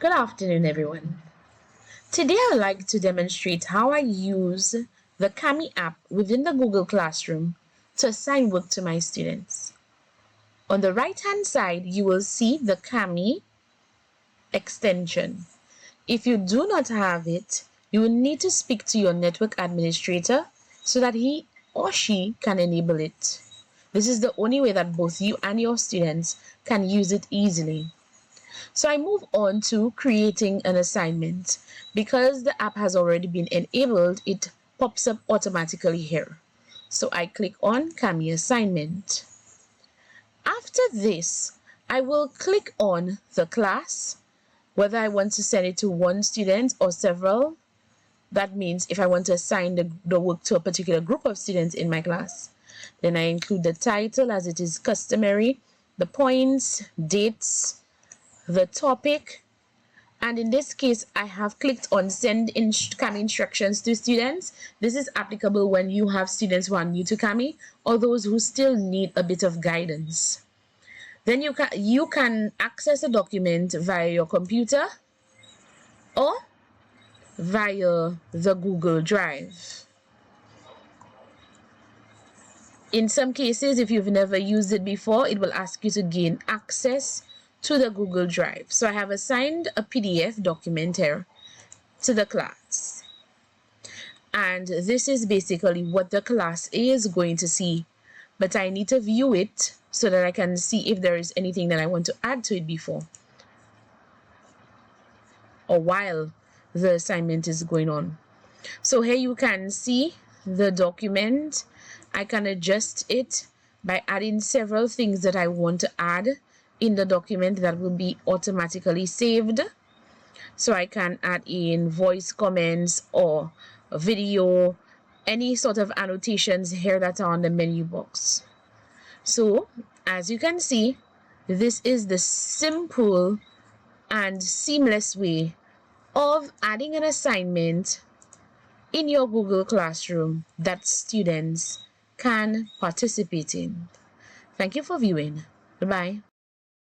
Good afternoon, everyone. Today, I'd like to demonstrate how I use the Kami app within the Google Classroom to assign work to my students. On the right-hand side, you will see the Kami extension. If you do not have it, you will need to speak to your network administrator so that he or she can enable it. This is the only way that both you and your students can use it easily. So I move on to creating an assignment. Because the app has already been enabled, it pops up automatically here. So I click on Kami assignment. After this, I will click on the class, whether I want to send it to one student or several. That means if I want to assign the work to a particular group of students in my class. Then I include the title as it is customary, the points, dates, the topic, and in this case I have clicked on send Kami instructions to students. This is applicable when you have students who are new to Kami or those who still need a bit of guidance. Then you can access a document via your computer or via the Google Drive. In some cases, if you've never used it before, it will ask you to gain access to the Google Drive. So I have assigned a PDF document here to the class. And this is basically what the class is going to see. But I need to view it so that I can see if there is anything that I want to add to it before or while the assignment is going on. So here you can see the document. I can adjust it by adding several things that I want to add in the document that will be automatically saved. So I can add in voice comments or video, any sort of annotations here that are on the menu box. So as you can see, this is the simple and seamless way of adding an assignment in your Google Classroom that students can participate in. Thank you for viewing. Goodbye.